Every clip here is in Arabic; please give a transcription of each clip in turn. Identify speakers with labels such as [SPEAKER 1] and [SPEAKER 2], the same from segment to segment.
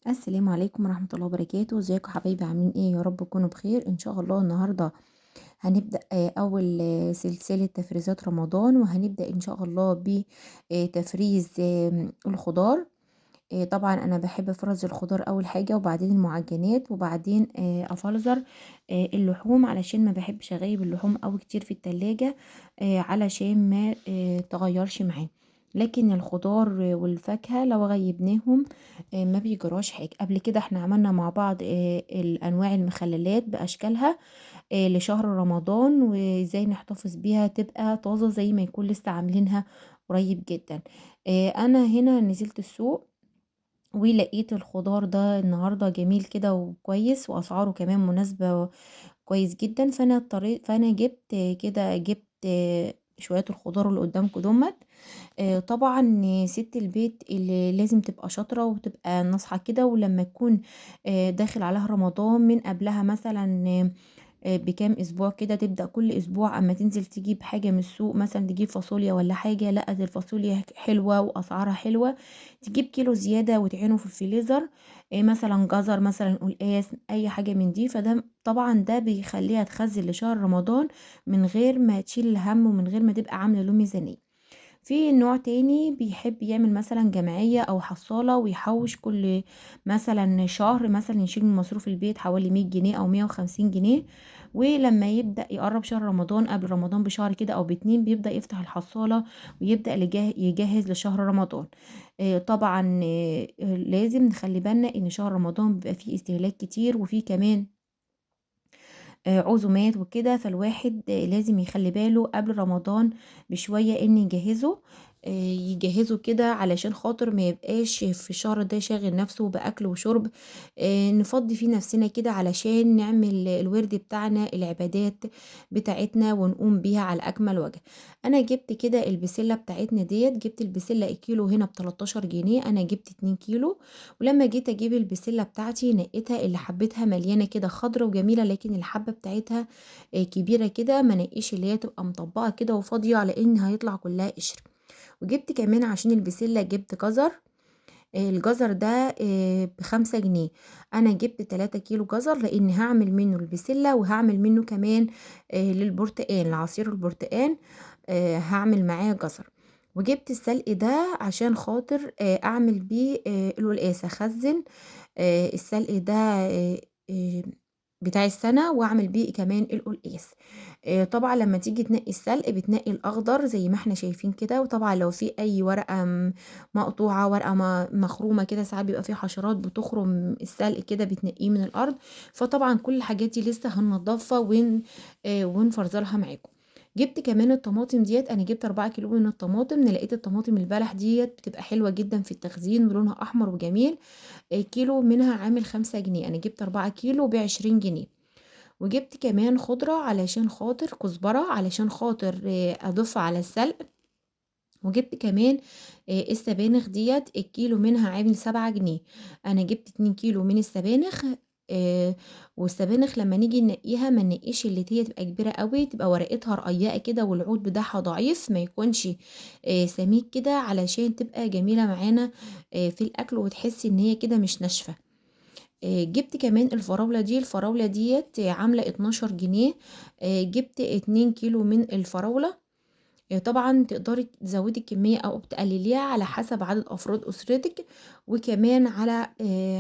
[SPEAKER 1] السلام عليكم ورحمة الله وبركاته. ازيكم حبايبي؟ عاملين ايه؟ يا رب تكونوا بخير ان شاء الله. النهاردة هنبدأ اول سلسلة تفريزات رمضان، وهنبدأ ان شاء الله بتفريز الخضار. طبعا انا بحب افرز الخضار اول حاجة، وبعدين المعجنات، وبعدين افلذر اللحوم، علشان ما بحبش اغيب اللحوم قوي كتير في التلاجة، علشان ما تغيرش معاه. لكن الخضار والفاكهة لو غيبناهم ما بيجراش حاجة. قبل كده احنا عملنا مع بعض الانواع المخللات باشكالها لشهر رمضان، وازاي نحتفظ بيها تبقى طازة زي ما يكون لسه عاملينها قريب جدا. انا هنا نزلت السوق ولقيت الخضار ده النهاردة جميل كده وكويس، واسعاره كمان مناسبة كويس جدا. فانا جبت شوية الخضار اللي قدامكم دمت. طبعا ست البيت اللي لازم تبقى شاطرة وتبقى ناصحة كده، ولما يكون داخل عليها رمضان من قبلها مثلا بكام اسبوع كده، تبدأ كل اسبوع اما تنزل تجيب حاجة من السوق، مثلا تجيب فاصوليا ولا حاجة، لقت الفاصوليا حلوة واسعارها حلوة، تجيب كيلو زيادة وتعينه في الفريزر. مثلا جزر، مثلا قلقاس، اي حاجة من دي. فده طبعا ده بيخليها تخزن لشهر رمضان من غير ما تشيل الهم، ومن غير ما تبقى عاملة له ميزانية. في نوع تاني بيحب يعمل مثلا جمعية او حصالة ويحوش كل مثلا شهر، مثلا يشيل من مصروف البيت حوالي 100 جنيه او 150 جنيه، ولما يبدأ يقرب شهر رمضان قبل رمضان بشهر كده او باتنين بيبدأ يفتح الحصالة ويبدأ يجهز لشهر رمضان. طبعا لازم نخلي بالنا ان شهر رمضان بيبقى فيه استهلاك كتير، وفيه كمان عزومات وكده. فالواحد لازم يخلي باله قبل رمضان بشوية ان يجهزه كده، علشان خاطر ما يبقاش في الشهر ده شاغل نفسه بأكل وشرب. نفضي فيه نفسنا كده علشان نعمل الورد بتاعنا، العبادات بتاعتنا، ونقوم بيها على أكمل وجه. أنا جبت كده البسلة بتاعتنا ديت، جبت البسلة الكيلو هنا ب13 جنيه، أنا جبت 2 كيلو. ولما جيت اجيب البسله بتاعتي نقيتها، اللي حبتها مليانه كده خضره وجميله، لكن الحبه بتاعتها كبيره كده، ما نقيش اللي هي تبقى مطبقه كده وفاضيه، على ان هيطلع كلها قشر. وجبت كمان عشان البسله جبت جزر. الجزر ده ب5 جنيه. انا جبت 3 كيلو جزر، لان هعمل منه البسله، وهعمل منه كمان للبرتقان، لعصير البرتقان هعمل معاه جزر. وجبت السلق ده عشان خاطر اعمل بيه القلقاس، اخزن السلق ده بتاع السنة، واعمل بيه كمان القلقاس. طبعا لما تيجي تنقي السلق بتنقي الاخضر زي ما احنا شايفين كده، وطبعا لو في اي ورقة مقطوعة، ورقة مخرومة كده، ساعات بيبقى في حشرات بتخرم السلق كده، بتنقيه من الارض. فطبعا كل الحاجات دي لسه هننضفها ونفرزلها معاكم. جبت كمان الطماطم ديت، انا جبت 4 كيلو من الطماطم. أنا لقيت الطماطم البلح ديت بتبقى حلوة جدا في التخزين، ولونها احمر وجميل. كيلو منها عامل 5 جنيه، انا جبت 4 كيلو ب20 جنيه. وجبت كمان خضرة علشان خاطر كزبرة، علشان خاطر اضيفها على السلق. وجبت كمان السبانخ ديت، الكيلو منها عامل 7 جنيه، انا جبت 2 كيلو من السبانخ. والسبانخ لما نيجي نقيها ما نقيش اللي هي تبقى كبيرة قوي، تبقى ورقتها رقيقة كده والعود بتاعها ضعيف، ما يكونش سميك كده، علشان تبقى جميلة معانا في الاكل، وتحسي ان هي كده مش ناشفة. جبت كمان الفراولة ديت عاملة 12 جنيه. جبت 2 كيلو من الفراولة. طبعا تقدري تزودي الكمية او تقلليها على حسب عدد افراد اسرتك، وكمان على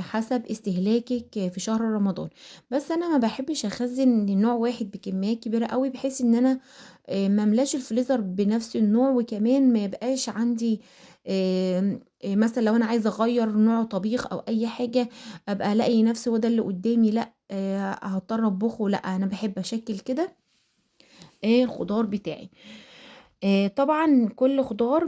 [SPEAKER 1] حسب استهلاكك في شهر رمضان. بس انا ما بحبش اخزن نوع واحد بكميات كبيرة قوي، بحيث ان انا مملاش الفريزر بنفس النوع، وكمان ما يبقاش عندي مثلا لو انا عايزة اغير نوع طبيخ او اي حاجة، ابقى الاقي نفسي هو ده اللي قدامي، لا هضطر اطبخه. لا، انا بحب اشكل كده الخضار بتاعي. طبعا كل خضار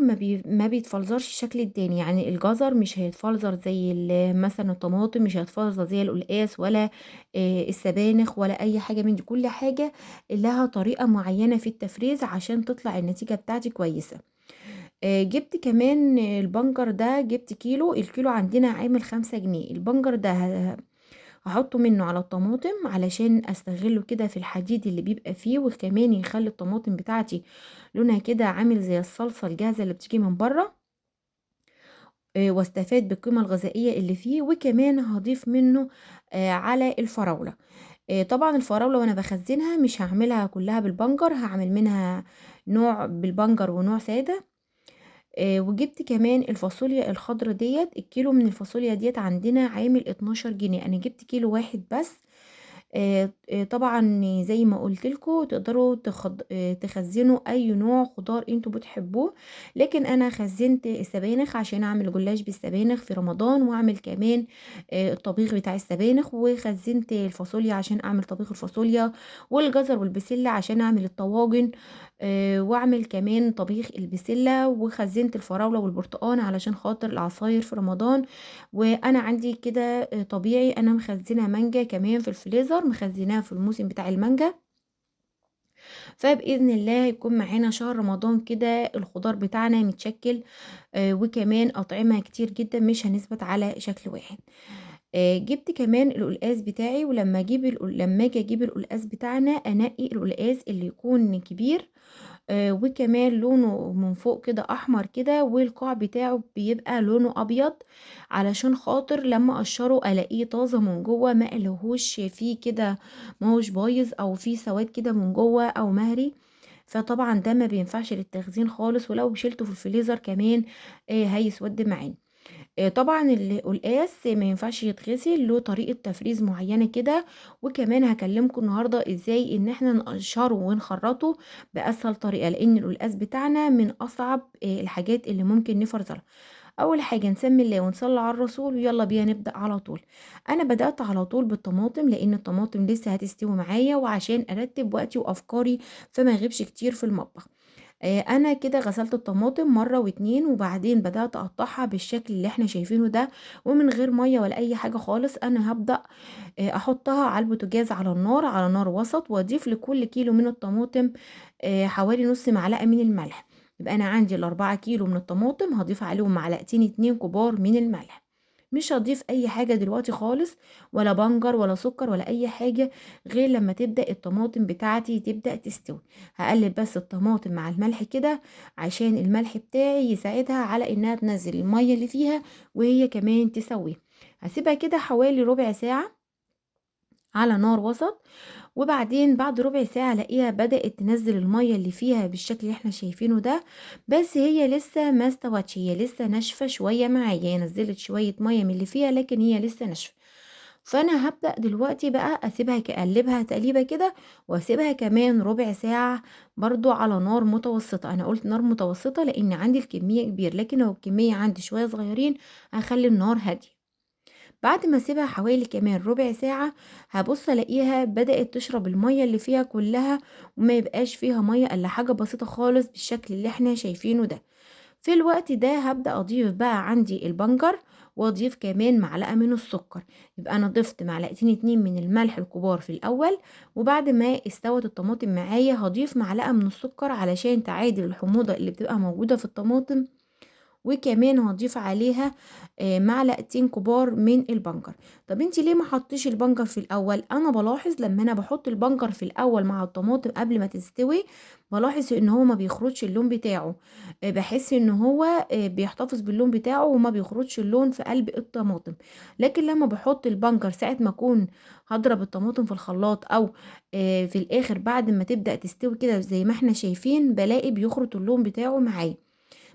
[SPEAKER 1] ما بيتفلذرش الشكل التاني، يعني الجزر مش هيتفلذر زي مثلا الطماطم مش هيتفلذر زي القلقاس، ولا السبانخ، ولا اي حاجة من دي. كل حاجة لها طريقة معينة في التفريز عشان تطلع النتيجة بتاعتي كويسة. جبت كمان البنجر ده، جبت كيلو، الكيلو عندنا عامل 5 جنيه. البنجر ده هحطه منه على الطماطم علشان استغله كده في الحديد اللي بيبقى فيه، وكمان يخلي الطماطم بتاعتي لونها كده عامل زي الصلصة الجاهزة اللي بتيجي من بره. واستفاد بالقيمة الغذائية اللي فيه، وكمان هاضيف منه على الفراولة. طبعًا الفراولة وأنا باخزّنها مش هاعملها كلّها بالبنجر، هاعمل منها نوع بالبنجر ونوع سادة. وجِبت كمان الفاصوليا الخضرا ديّة، الكيلو من الفاصوليا ديّة عندنا عامل 12 جنيه، أنا جِبت كيلو واحد بس. طبعًا زي ما قُلت لكم تقدروا تخزّنوا أي نوع خضار أنتم بتحبوه، لكن أنا خزّنت السبانخ عشان أعمل جلاش بالسبانخ في رمضان، وأعمل كمان الطبيخ بتاع السبانخ، وخزّنت الفاصوليا عشان أعمل طبيخ الفاصوليا، والجزر والبسلة عشان أعمل الطواجن، وأعمل كمان طبيخ البسلة، وخزّنت الفراولة والبرتقان علشان خاطر العصاير في رمضان. وأنا عندي كده طبيعي أنا مخزّنة مانجا كمان في الفريزر، مخزّناها في الموسم بتاع المانجا، فبإذن الله هيكون معانا شهر رمضان كده الخضار بتاعنا متشكِّل، وكمان أطعمة كتير جدًا مش هنثبت على شكل واحد. جِبت كمان القلقاس بتاعي، ولمّا أجيب لمّا آجي أجيب القلقاس بتاعنا أنقّي القلقاس اللي يكون كبير، وكمان لونه من فوق كده أحمر كده، والقاع بتاعه بيبقى لونه أبيض، علشان خاطر لمّا أقشّره ألاقيه طازة من جوّه، ما ألاقيهوش فيه كده ما هوش بايظ أو فيه سواد كده من جوّه أو مهري. فطبعًا ده ما بينفعش للتخزين خالص، ولو شِلته في الفريزر كمان هيسوَد معانا. طبعًا القلقاس ما ينفعش يتغسل، له طريقة تفريز معيّنة كده، وكمان هاكلمكم النهارده إزاي إن إحنا نقشّره ونخرّطه بأسهل طريقة، لإن القلقاس بتاعنا من أصعب الحاجات اللي ممكن نفرزرها. أول حاجة نسمي الله ونصلي على الرسول ويالّا بينا نبدأ على طول. أنا بدأت على طول بالطماطم، لإن الطماطم لسه هتستوي معايا، وعشان أرتّب وقتي وأفكاري فما اغيبش كتير في المطبخ. أنا كده غسلت الطماطم مرّة و2، وبعدين بدأت أقطّعها بالشكل اللي إحنا شايفينه ده، ومن غير مَيّة ولا أي حاجة خالص. أنا هابدأ أحطّها على البوتاجاز على النار، على نار وسط، وأضيف لكل كيلو من الطماطم حوالي نُص معلقة من الملح. يبقى أنا عندي ال4 كيلو من الطماطم هاضيف عليهم معلقتين 2 كبار من الملح. مش هاضيف أي حاجة دلوقتي خالص، ولا بنجر ولا سكر ولا أي حاجة، غير لمّا تبدأ الطماطم بتاعتي تبدأ تستوي. هاقلِّب بس الطماطم مع الملح كده، عشان الملح بتاعي يساعدها على إنها تنزّل المَيّة اللي فيها، وهي كمان تسوّيها. هاسيبها كده حوالي ربع ساعة على نار وسط، وبعدين بعد ربع ساعة ألاقيها بدأت تنزّل المَيّة اللي فيها بالشكل اللي إحنا شايفينه ده، بس هي لسه ما استوتش، هي لسه ناشفة شوية معايا، هي نزّلت شوية مَيّة من اللي فيها لكن هي لسه ناشفة. فأنا هابدأ دلوقتي بقى أسيبها أقلّبها تقليبة كده، وأسيبها كمان ربع ساعة برضه على نار متوسطة. أنا قُلت نار متوسطة لإن عندي الكمية كبيرة، لكن لو الكمية عندي شوية صغيرين هاخلّي النار هادية. بعد ما اسيبها حوالي كمان ربع ساعة، هابص الاقيها بدأت تشرب المية اللي فيها كلها، وما يبقاش فيها مية الا حاجة بسيطة خالص بالشكل اللي احنا شايفينه ده. في الوقت ده هبدأ اضيف بقى عندي البنجر، واضيف كمان معلقة من السكر. يبقى انا ضفت معلقتين 2 من الملح الكبار في الاول، وبعد ما استوت الطماطم معايا هضيف معلقة من السكر علشان تعادل الحموضة اللي بتبقى موجودة في الطماطم، وكمان هاضيف عليها معلقتين كبار من البنجر. طب أنتِ ليه ما حطيتيش البنجر في الأول؟ أنا بالاحظ لمّا أنا باحط البنجر في الأول مع الطماطم قبل ما تستوي، بالاحظ إن هو ما بيخرجش اللون بتاعه، باحس إن هو بيحتفظ باللون بتاعه وما بيخرجش اللون في قلب الطماطم. لكن لمّا باحط البنجر ساعة ما أكون هاضرب الطماطم في الخلاط، أو في الآخر بعد ما تبدأ تستوي كده زي ما إحنا شايفين، بالاقي بيخرج اللون بتاعه معايا.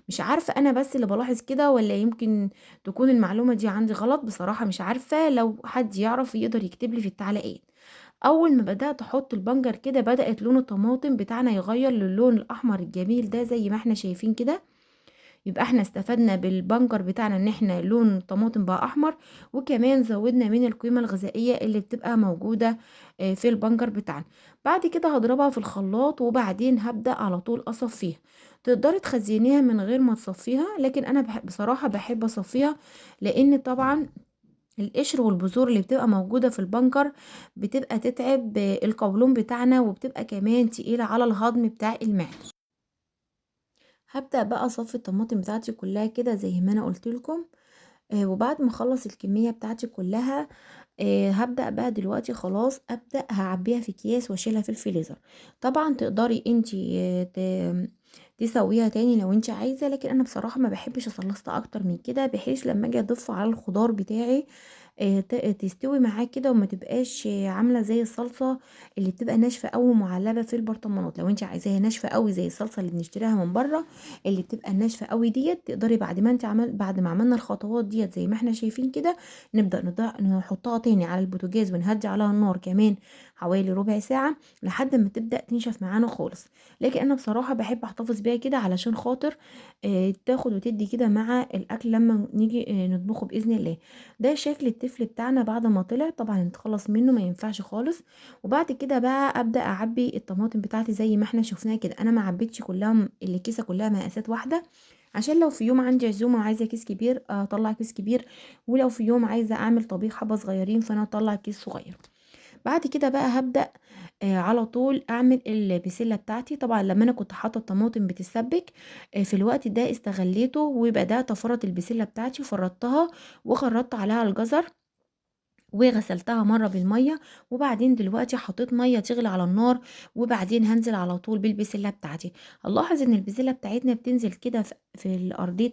[SPEAKER 1] مش عارفة أنا بس اللي بالاحظ كده، والّا يمكن تكون المعلومة دي عندي غلط، بصراحة مش عارفة، لو حد يعرف يقدر يكتب لي في التعليقات. أول ما بدأت أحط البنجر كده بدأت لون الطماطم بتاعنا يغيّر للون الأحمر الجميل ده زي ما إحنا شايفين كده. يبقى إحنا استفدنا بالبنجر بتاعنا إن إحنا لون الطماطم بقى أحمر، وكمان زوّدنا من القيمة الغذائية اللي بتبقى موجودة في البنجر بتاعنا. بعد كده هاضربها في الخلاط، وبعدين هابدأ على طول أصفّيها. تقدري تخزّنيها من غير ما تصفّيها، لكن أنا بصراحة باحب أصفّيها، لإن طبعًا القشر والبذور اللي بتبقى موجودة في البنجر بتبقى تتعب القولون بتاعنا، وبتبقى كمان تقيلة على الهضم بتاع المعدة. هابدأ بقى أصفّي الطماطم بتاعتي كلّها كده زي ما أنا قُلت لكم. وبعد ما أخلّص الكمية بتاعتي كلّها، هابدأ بقى دلوقتي خلاص هاعبّيها في أكياس واشيلها في الفريزر. طبعًا تقدري أنتِ ت تسويها تاني لو أنتِ عايزة، لكن أنا بصراحة ما باحبش أصلصها أكتر من كده، بحيث لمّا آجي أضيفها على الخضار بتاعي تستوي معاه كده وما تبقاش عاملة زي الصلصة اللي بتبقى ناشفة أوي ومعلبة في البرطمانات. لو أنتِ عايزاها ناشفة أوي زي الصلصة اللي بنشتريها من برّه، اللي بتبقى الناشفة أوي ديّة، تقدري بعد ما عملنا الخطوات ديّة زي ما إحنا شايفين كده، نبدأ نحطها تاني على البوتاجاز ونهدّي عليها النار كمان حوالي ربع ساعة لحد ما تبدأ تنشف معانا خالص. لكن أنا بصراحة باحب أحتفظ بيها كده علشان خاطر تاخد وتدّي كده مع الأكل لمّا نيجي نطبخه بإذن الله. ده شكل التفل بتاعنا بعد ما طلع، طبعًا نتخلّص منه ما ينفعش خالص. وبعد كده بقى أبدأ أعبّي الطماطم بتاعتي زي ما إحنا شُفناها كده. أنا ما عبيتش كلّها الكيسة كلّها مقاسات واحدة، عشان لو في يوم عندي عزومة وعايزة كيس كبير أطلّع كيس كبير، ولو في يوم عايزة أعمل طبيخ حبة صغيّرين فأنا أطلّع كيس صغيّر. بعد كده بقى هابدأ على طول أعمل البسلة بتاعتي. طبعًا لمّا أنا كنت حاطة الطماطم بتتسبِّك، في الوقت ده استغلّيته وبدأت أفرّط البسلة بتاعتي وفرّطتها وخرّطت عليها الجزر وغسلتها مرّة بالمَيّة. وبعدين دلوقتي حطيت مَيّة تغلي على النار، وبعدين هانزل على طول بالبسلة بتاعتي. هنلاحظ إن البسلة بتاعتنا بتنزل كده في أرضية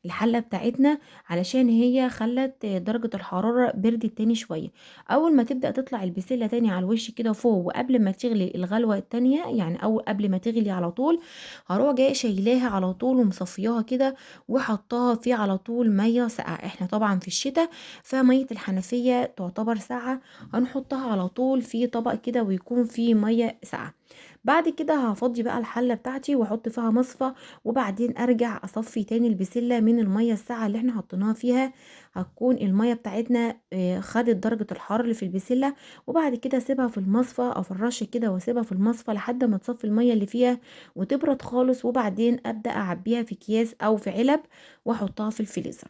[SPEAKER 1] الحلة بتاعتنا، علشان هي خلّت درجة الحرارة بردت تاني شوية. أول ما تبدأ تطلع البسلة تاني على الوش كده فوق، وقبل ما تغلي الغلوة التانية، يعني قبل ما تغلي على طول، هاروح جاية شايلاها على طول ومصفياها كده، وحاطاها في على طول مَيّة ساقعة. إحنا طبعًا في الشتا، فمَيّة الحنفية تعتبر ساقعة، هنحطها على طول في طبق كده ويكون فيه مَيّة ساقعة. بعد كده هافضّي بقى الحلة بتاعتي واحط فيها مصفى، وبعدين أرجع أصفّي تاني البسلة من المَيّة الساقعة اللي إحنا حطيناها فيها. هتكون المَيّة بتاعتنا خدت درجة الحرارة اللي في البسلة، وبعد كده أسيبها في المصفى أو في الرش كده وأسيبها في المصفى لحد ما تصفّي المَيّة اللي فيها وتبرد خالص، وبعدين أبدأ أعبّيها في أكياس أو في علب واحطها في الفريزر.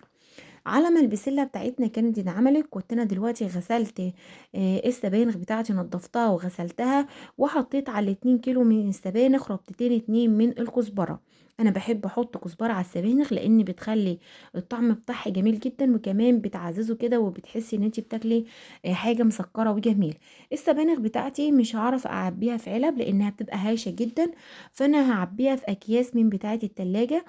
[SPEAKER 1] على ما البسلة بتاعتنا كانت اتعملت، كنت أنا دلوقتي غسلت السبانخ بتاعتي، نضفتها وغسلتها، وحطيت على ال2 كيلو من السبانخ ربطتين 2 من الكزبرة. أنا باحب أحط كزبرة على السبانخ لإن بتخلّي الطعم بتاعها جميل جدًا، وكمان بتعزّزه كده وبتحسي إن أنتِ بتاكلي حاجة مسكّرة وجميل. السبانخ بتاعتي مش هاعرف أعبّيها في علب لإنها بتبقى هايشة جدًا، فأنا هاعبّيها في أكياس من بتاعة التلاجة.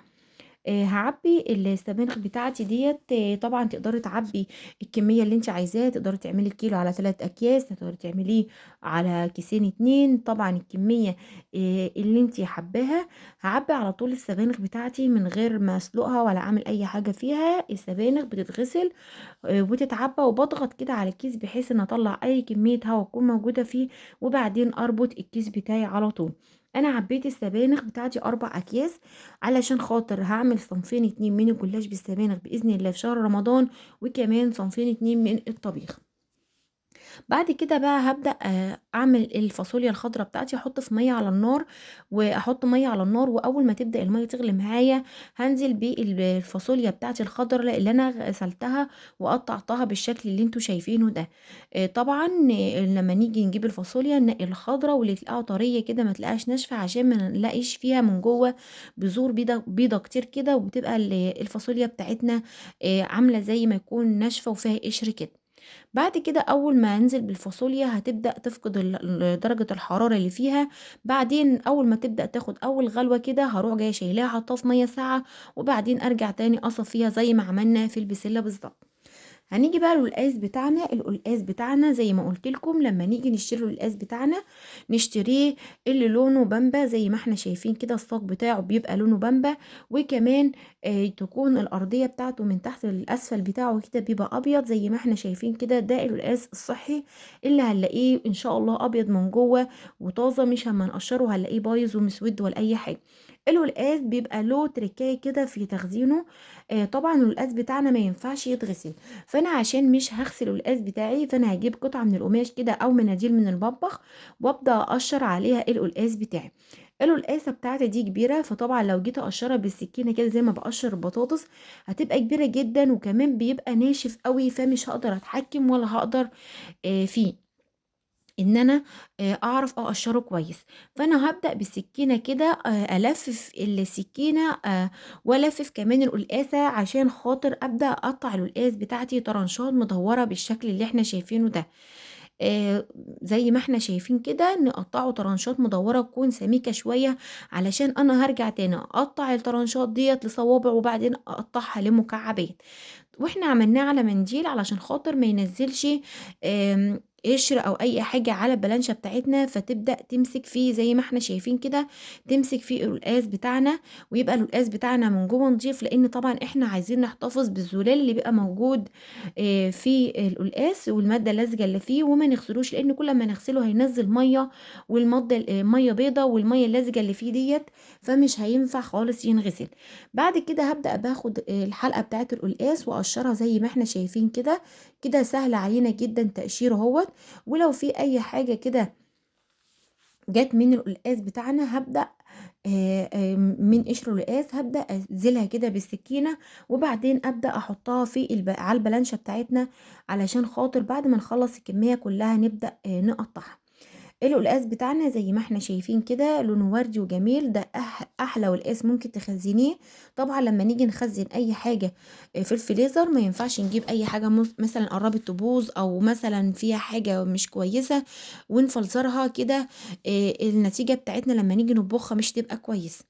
[SPEAKER 1] هاعبّي السبانخ بتاعتي ديّة. طبعًا تقدري تعبّي الكمية اللي أنتِ عايزاها، تقدري تعملي الكيلو على 3 أكياس، تقدري تعمليه على كيسين 2، طبعًا الكمية اللي أنتِ حاباها. هاعبّي على طول السبانخ بتاعتي من غير ما أسلقها ولا أعمل أي حاجة فيها. السبانخ بتتغسل وتتعبّى، وباضغط كده على الكيس بحيث إن أطلّع أي كمية هوا تكون موجودة فيه، وبعدين أربط الكيس بتاعي على طول. أنا عبّيت السبانخ بتاعتي 4 أكياس، علشان خاطر هاعمل صنفين 2 من الجلاش بالسبانخ بإذن الله في شهر رمضان، وكمان صنفين 2 من الطبيخ. بعد كده بقى هابدأ أعمل الفاصوليا الخضرا بتاعتي، أحط في مَيّة على النار، وأحط مَيّة على النار، وأول ما تبدأ المَيّة تغلي معايا هانزل الفاصوليا بتاعتي الخضرا اللي أنا غسلتها وقطعتها بالشكل اللي أنتم شايفينه ده. طبعًا لمّا نيجي نجيب الفاصوليا ننقي الخضرا واللي تلاقيها طرية كده ما تلاقيهاش ناشفة، عشان ما نلاقيش فيها من جوّه بذور بيضة كتير كده، وبتبقى الفاصوليا بتاعتنا عاملة زي ما يكون ناشفة وفيها قشر كده. بعد كده أول ما أنزل بالفاصوليا هتبدأ تفقد درجة الحرارة اللي فيها. بعدين أول ما تبدأ تاخد أول غلوة كده هاروح جاية شايلاها حاطاها في مَيّة ساقعة، وبعدين أرجع تاني أصفّيها زي ما عملنا في البسلة بالضبط. هنيجي بقى للقلقاس بتاعنا. القلقاس بتاعنا زي ما قُلت لكم لمّا نيجي نشتري القلقاس بتاعنا، نشتريه اللي لونه بامبا زي ما إحنا شايفين كده، الساق بتاعه بيبقى لونه بامبا، وكمان تكون الأرضية بتاعته من تحت للأسفل بتاعه كده بيبقى أبيض زي ما إحنا شايفين كده. ده القلقاس الصحّي اللي هنلاقيه إن شاء الله أبيض من جوّه وطازة، مش أمّا نقشّره هنلاقيه بايظ ومسوِد ولا أي حاجة. القلقاس بيبقى له تركاية كده في تخزينه. طبعًا القلقاس بتاعنا ما ينفعش يتغسل، فأنا عشان مش هاغسل القلقاس بتاعي، فأنا هاجيب قطعة من القماش كده أو مناديل من المطبخ، وأبدأ أقشّر عليها القلقاس بتاعي. القلقاسة بتاعتي دي كبيرة، فطبعًا لو جيت أقشّرها بالسكينة كده زي ما باقشّر البطاطس، هتبقى كبيرة جدًا، وكمان بيبقى ناشف أوي، فمش هاقدر أتحكّم ولا هاقدر فيه. إن أنا أعرف أقشّره كويس. فأنا هابدأ بالسكينة كده ألفِّف السكينة وألفِّف كمان القلقاسة عشان خاطر أبدأ أقطّع القلقاس بتاعتي طرنشات مدوّرة بالشكل اللي إحنا شايفينه ده. آآ زي ما إحنا شايفين كده نقطّعه طرنشات مدوّرة تكون سميكة شوية، علشان أنا هارجع تاني أقطّع الطرنشات ديّة لصوابع وبعدين أقطّعها لمكعبات. وإحنا عملناه على منديل علشان خاطر ما ينزّلش قشر أو أي حاجة على البلانشة بتاعتنا، فتبدأ تمسك فيه زي ما إحنا شايفين كده، تمسك فيه القلقاس بتاعنا، ويبقى القلقاس بتاعنا من جوّه نضيف، لإن طبعًا إحنا عايزين نحتفظ بالزلال اللي بيبقى موجود في القلقاس والمادة اللزجة اللي فيه، وما نغسلوش، لإن كل أمّا نغسله هينزّل مَيّة، والمادة مَيّة بيضا والمَيّة اللزجة اللي فيه ديّة، فمش هينفع خالص ينغسل. بعد كده هابدأ باخد الحلقة بتاعة القلقاس وأقشّرها زي ما إحنا شايفين كده، كده سهل علينا جدًا تقشيره أهوّة، ولو في أي حاجة كده جات من القلقاس بتاعنا هابدأ من قشر القلقاس هابدأ أنزلها كده بالسكينة، وبعدين أبدأ أحطها في على البلانشة بتاعتنا، علشان خاطر بعد ما نخلّص الكمية كلّها نبدأ نقطّعها. القلقاس بتاعنا زي ما إحنا شايفين كده لونه وردي وجميل، ده أحلى قلقاس ممكن تخزّنيه. طبعًا لمّا نيجي نخزّن أي حاجة في الفريزر ما ينفعش نجيب أي حاجة مثلًا قرّبت تبوظ أو مثلًا فيها حاجة مش كويسة ونفلترها كده، النتيجة بتاعتنا لمّا نيجي نطبخها مش هتبقى كويسة.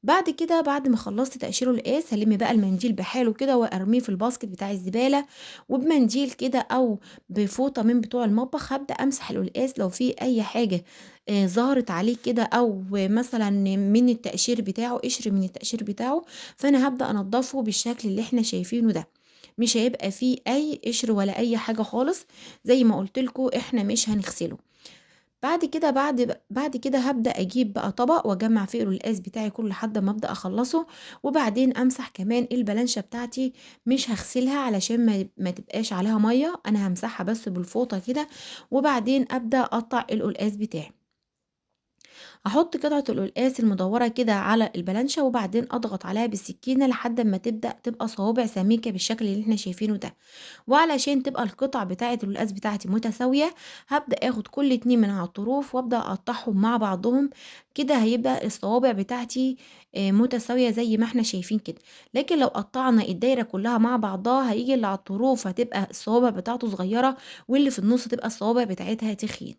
[SPEAKER 1] بعد كده بعد ما خلّصت تقشير القاس هالِم بقى المنديل بحاله كده وأرميه في الباسكت بتاع الزبالة، وبمنديل كده أو بفوطة من بتوع المطبخ هابدأ أمسح القلقاس لو في أي حاجة ظهرت عليه كده أو مثلًا من التقشير بتاعه قشر من التقشير بتاعه، فأنا هابدأ أنضّفه بالشكل اللي إحنا شايفينه ده، مش هيبقى فيه أي قشر ولا أي حاجة خالص، زي ما قُلت لكم إحنا مش هنغسله. بعد كده بعد كده هابدأ أجيب بقى طبق وأجمّع فيه القلقاس بتاعي كُلّه لحد ما أبدأ أخلّصه، وبعدين أمسح كمان البلانشة بتاعتي، مش هاغسلها علشان ما تبقاش عليها مَيّة، أنا هامسحها بس بالفوطة كده، وبعدين أبدأ أقطّع القلقاس بتاعي. هاحط قطعة القلقاس المدورة كده على البلانشة، وبعدين أضغط عليها بالسكينة لحد أمّا تبدأ تبقى صوابع سميكة بالشكل اللي إحنا شايفينه ده. وعلشان تبقى القطع بتاعة القلقاس بتاعتي متساوية، هابدأ آخد كل اتنين من على الطروف وأبدأ أقطّعهم مع بعضهم، كده هيبقى الصوابع بتاعتي متساوية زي ما إحنا شايفين كده. لكن لو قطّعنا الدايرة كلّها مع بعضها هييجي اللي على الطروف هتبقى الصوابع بتاعته صغيّرة، واللي في النُص تبقى الصوابع بتاعتها تخين.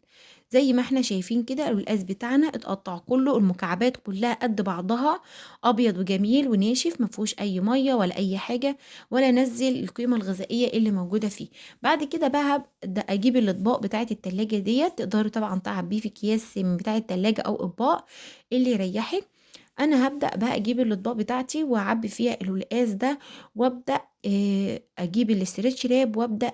[SPEAKER 1] زي ما إحنا شايفين كده القلقاس بتاعنا اتقطّع كلّه، المكعبات كلّها قد بعضها، أبيض وجميل وناشف ما فيهوش أي مَيّة ولا أي حاجة، ولا نزّل القيمة الغذائية اللي موجودة فيه. بعد كده بقى هابدأ أجيب الأطباق بتاعة التلاجة ديّة، تقدري طبعًا تعبّيه في أكياس من بتاع التلاجة أو أطباق اللي يريّحِك. أنا هابدأ بقى أجيب الأطباق بتاعتي وأعبّي فيها القلقاس ده، وأبدأ أجيب الstretch wrap وأبدأ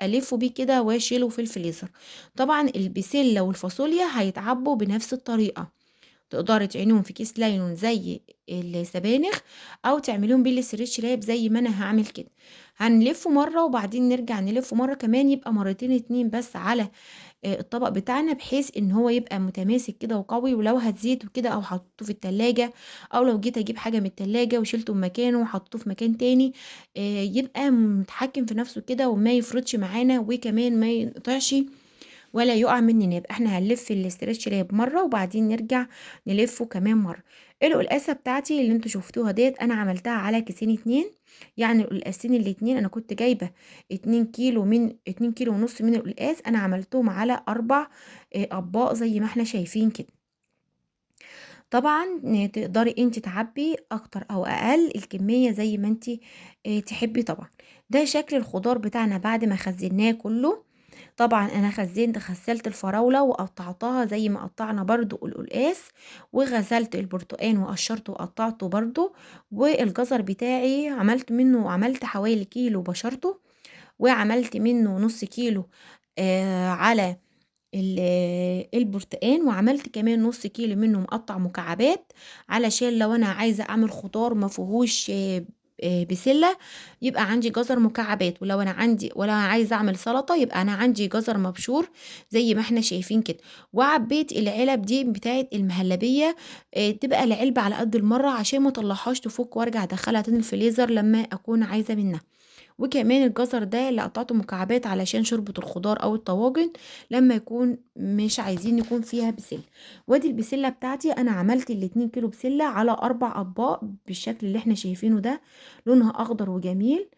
[SPEAKER 1] ألِفّه بيه كده وأشيله في الفريزر. طبعًا البسلة والفاصوليا هيتعبّوا بنفس الطريقة. تقدري تعينيهم في كيس نايلون زي السبانخ، أو تعمليهم بالstretch wrap زي ما أنا هاعمل كده. هنلفه مرة وبعدين نرجع نلفه مرة كمان، يبقى مرتين 2 بس على الطبق بتاعنا، بحيث إن هو يبقى متماسك كده وقوي، ولو هتزيته كده أو حطيته في التلاجة، أو لو جيت أجيب حاجة من التلاجة وشيلته من مكانه وحطيته في مكان تاني، يبقى متحكم في نفسه كده وما يفرطش معانا، وكمان ما ينقطعش ولا يُقع مننا. يبقى إحنا هنلِف الstretch wrap مرّة وبعدين نرجع نلِفّه كمان مرّة. القلقاسة بتاعتي اللي أنتم شُفتوها ديّة أنا عملتها على كيسين 2، يعني القلقاستين الاتنين أنا كنت جايبة 2 كيلو ونُص من القلقاس، أنا عملتهم على 4 أطباق زي ما إحنا شايفين كده. طبعًا تقدري أنتِ تعبّي أكتر أو أقل الكمية زي ما أنتِ تحبّي طبعًا. ده شكل الخضار بتاعنا بعد ما خزّناه كُلّه. طبعًا أنا غسّلت الفراولة وقطّعتها زي ما قطّعنا برضه القلقاس، وغسلت البرتقان وقشّرته وقطّعته برضه، والجزر بتاعي عملت حوالي كيلو بشرته، وعملت منه نُص كيلو على البرتقان، وعملت كمان نُص كيلو منه مقطّع مكعبات، علشان لو أنا عايزة أعمل خضار ما فيهوش بسلة، يبقى عندي جزر مكعبات، ولو أنا عايزة أعمل سلطة يبقى أنا عندي جزر مبشور زي ما إحنا شايفين كده. وعبّيت العلب دي بتاعة المهلبية، تبقى العلبة على قد المَرّة عشان ما اطلّعهاش تفُك وارجع أدخّلها تاني الفريزر لمّا أكون عايزة منها. وكمان الجزر ده اللي قطعته مكعبات علشان شوربة الخضار أو الطواجن لما يكون مش عايزين يكون فيها بسلة. وادي البسلة بتاعتي أنا عملت ال2 كيلو بسلة على 4 أطباق بالشكل اللي احنا شايفينه ده، لونها أخضر وجميل.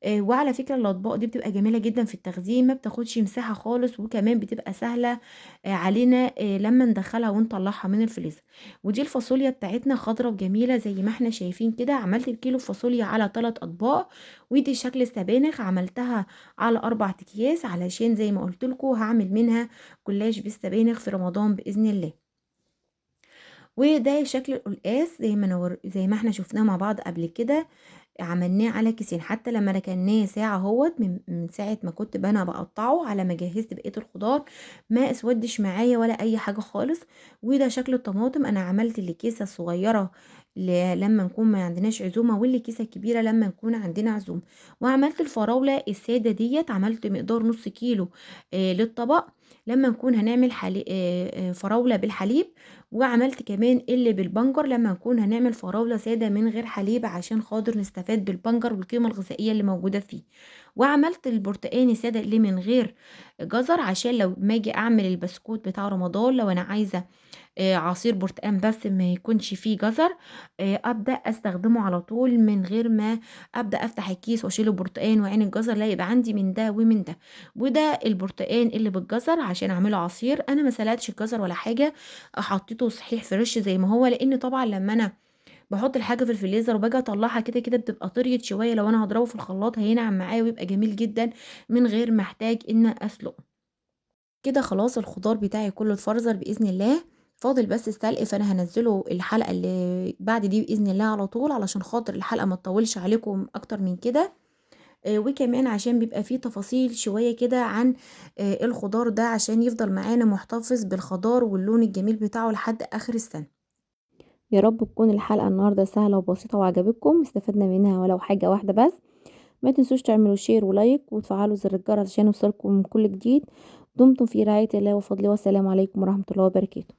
[SPEAKER 1] وعلى فكرة الأطباق دي بتبقى جميلة جدًا في التخزين، ما بتاخدش مساحة خالص، وكمان بتبقى سهلة علينا لمّا ندخّلها ونطلّعها من الفريزر. ودي الفاصوليا بتاعتنا خضرا وجميلة زي ما إحنا شايفين كده، عملت الكيلو فاصوليا على 3 أطباق، ودي شكل السبانخ عملتها على 4 أكياس، علشان زي ما قُلت لكم هاعمل منها جلاش بالسبانخ في رمضان بإذن الله. وده شكل القلقاس زي ما إحنا شُفناه مع بعض قبل كده، عملناه على كيسين، حتى لمّا ركناه ساعة أهوّة من ساعة ما كنت أنا باقطّعه على ما جهّزت بقية الخضار، ما اسودش معايا ولا أي حاجة خالص. وده شكل الطماطم، أنا عملت الكيسة الصغيّرة لمّا نكون ما عندناش عزومة، والكيسة الكبيرة لمّا نكون عندنا عزومة. وعملت الفراولة السادة ديّة، عملت مقدار نُص كيلو للطبق لمّا نكون هنعمل فراولة بالحليب. وعملت كمان اللي بالبنجر لمّا نكون هنعمل فراولة سادة من غير حليب، عشان خاطر نستفاد بالبنجر والقيمة الغذائية اللي موجودة فيه. وعملت البرتقان السادة اللي من غير جزر، عشان لو أمّا آجي أعمل البسكوت بتاع رمضان لو أنا عايزة عصير برتقان بس ما يكونش فيه جزر، أبدأ أستخدمه على طول من غير ما أبدأ أفتح الكيس وأشيل البرتقان وعين الجزر، لا يبقى عندي من ده ومن ده. وده البرتقان اللي بالجزر عشان أعمله عصير، أنا ما سلقتش الجزر ولا حاجة، حطيته صحيح فريش زي ما هو، لإن طبعًا لمّا أنا باحط الحاجة في الفريزر وباجي أطلّعها كده بتبقى طريت شوية، لو أنا هاضربه في الخلاط هينعم معايا ويبقى جميل جدًا من غير ما أحتاج إن أسلقه. كده خلاص الخضار بتاعي كله اتفرزن بإذن الله، فاضل بس السلق، فأنا هانزّله الحلقة اللي بعد دي بإذن الله على طول، علشان خاطر الحلقة ما تطوّلش عليكم أكتر من كده. وكمان عشان بيبقى في تفاصيل شوية كده عن الخضار ده، عشان يفضل معانا محتفظ بالخضار واللون الجميل بتاعه لحد آخر السنة.
[SPEAKER 2] يا رب تكون الحلقة النهاردة سهلة وبسيطة وعجبتكم، استفدنا منها ولو حاجة واحدة بس. ما تنسوش تعملوا شير ولايك وتفعلوا زر الجرس عشان يوصلكم كل جديد. دمتم في رعاية الله وفضله، والسلام عليكم ورحمة الله وبركاته.